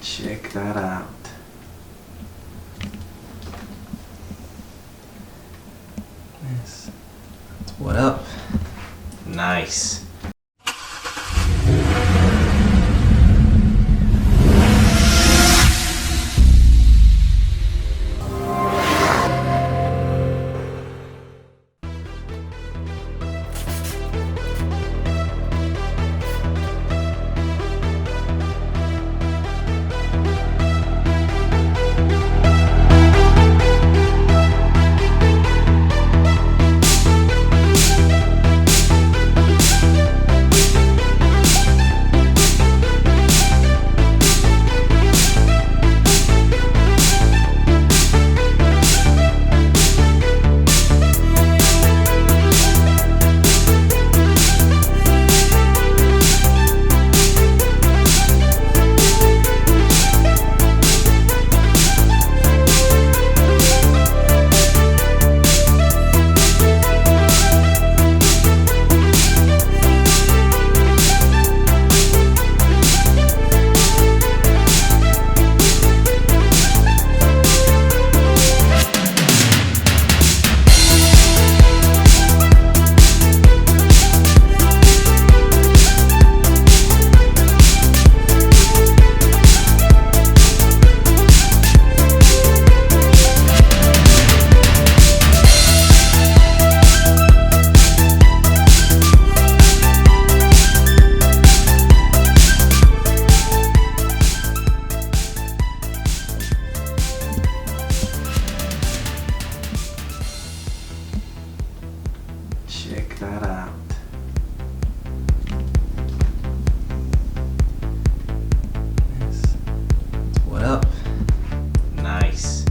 Check that out. Yes. What up? Nice. Check that out. Yes. What up? Nice.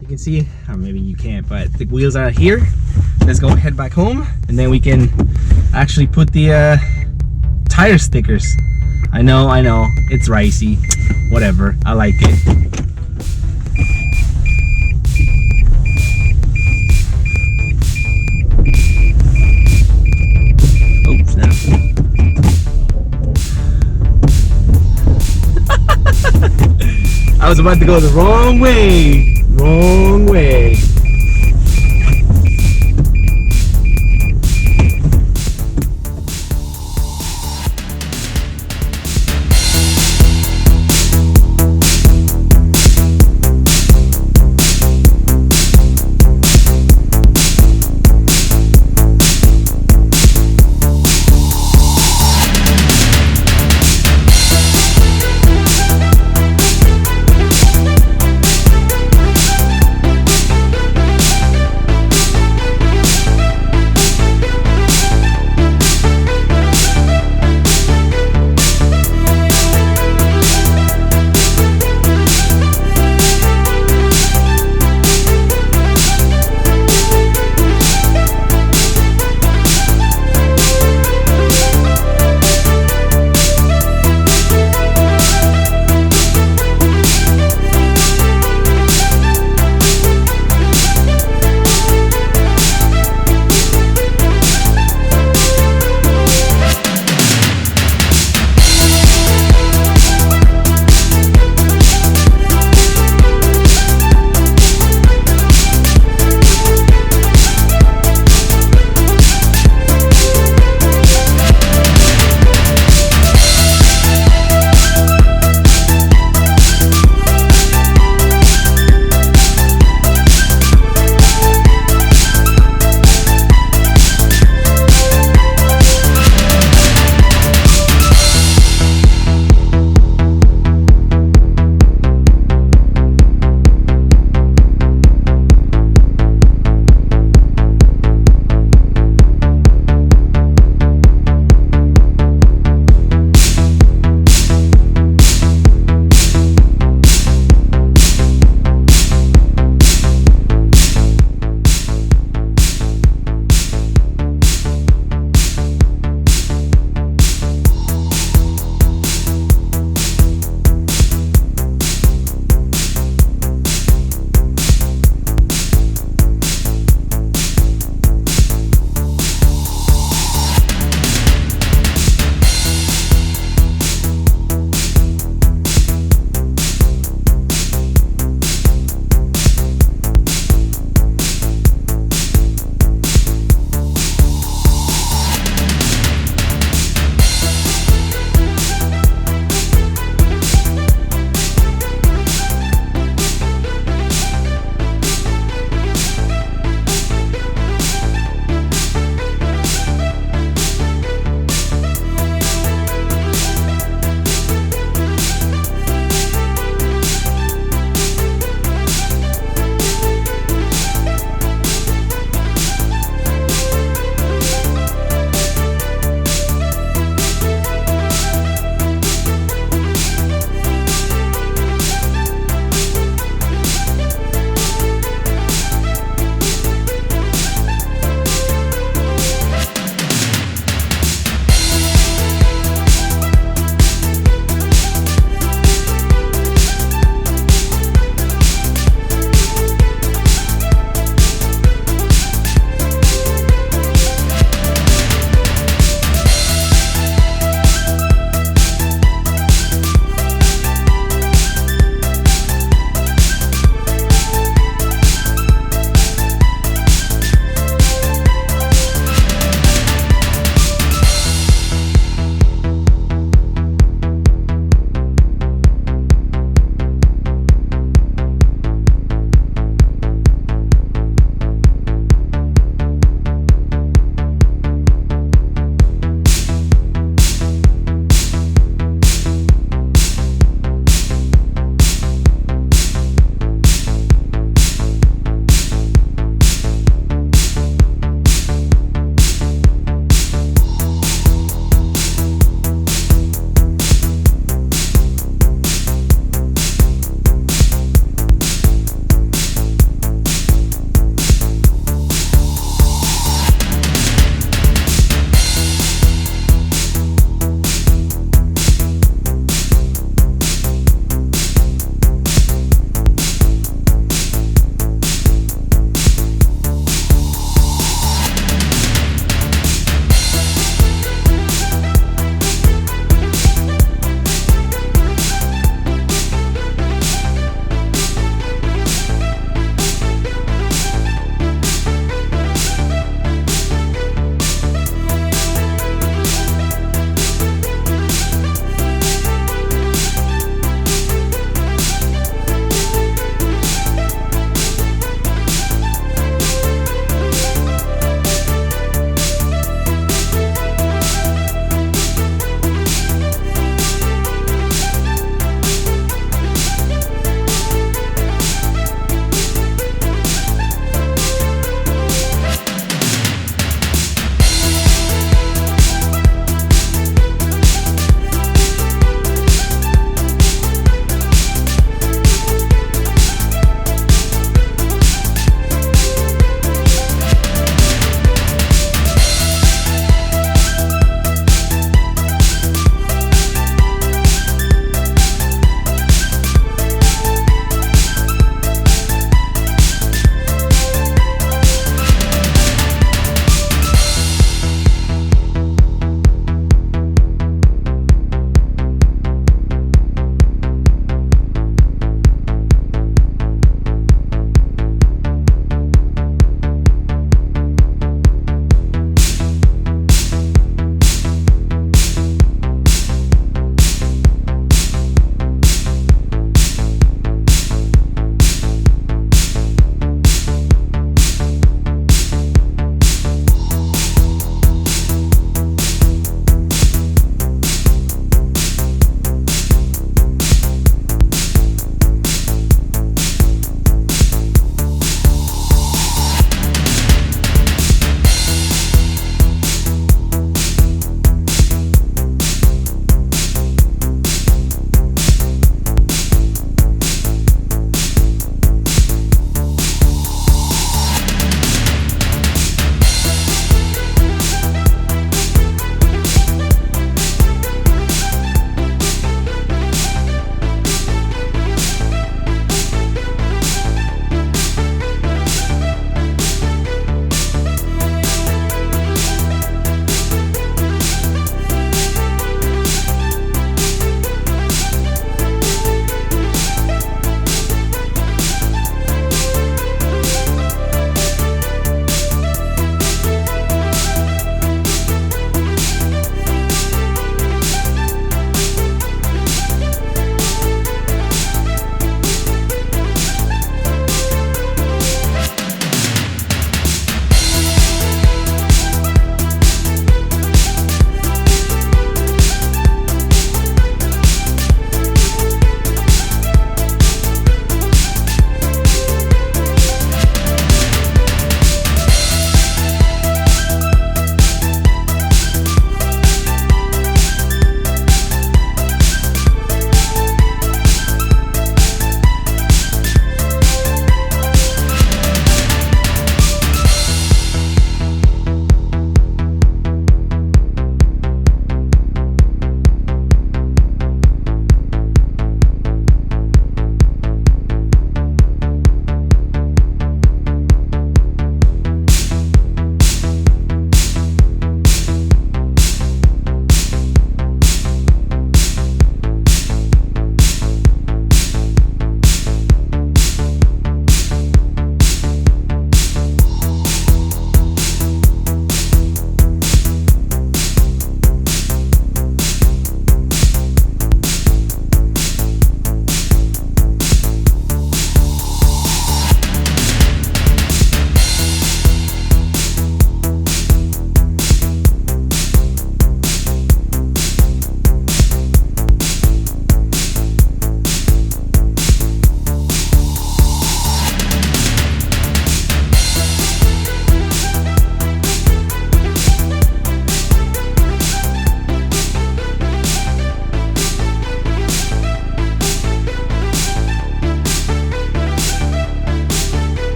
You can see, or maybe you can't, but the wheels are here. Let's go head back home, and then we can actually put the tire stickers. I know, it's ricey. Whatever, I like it. Oh, snap. I was about to go the wrong way. Wrong way.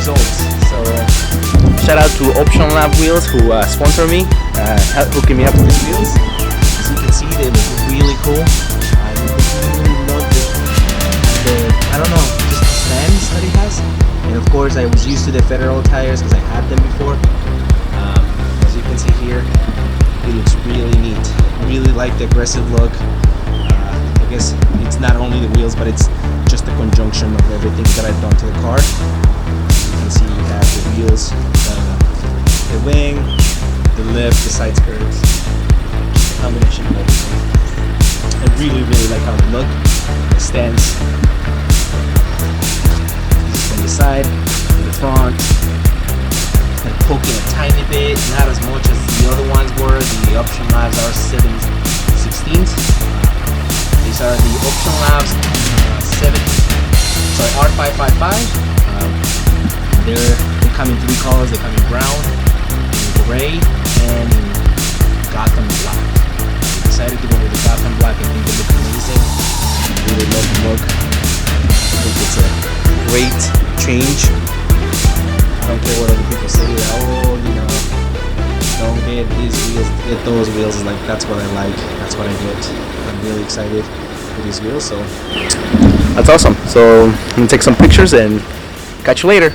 results. So shout out to Option Lab Wheels who sponsor me, hooking me up with these wheels. As you can see, they look really cool. I really love I don't know, just the stands that it has. And of course, I was used to the Federal tires because I had them before. As you can see here, it looks really neat. Really like the aggressive look. I guess it's not only the wheels, but it's just the conjunction of everything that I've done to the car. You can see you have the wheels, the wing, the lift, the side skirts, combination of everything. I really like how they look. The stands from the side to the front, and poking a tiny bit, not as much as the other ones were. The Option Labs R716s. These are the Option Labs R555. They come in 3 colors. They come in brown, in gray, and in Gotham black. I decided to go with the Gotham black. I think they look amazing. I really love the look. I think it's a great change. I don't care what other people say. Oh, you know, don't get these wheels, get those wheels. It's like, that's what I like. That's what I get. I'm really excited for these wheels. So that's awesome. So I'm gonna take some pictures and catch you later.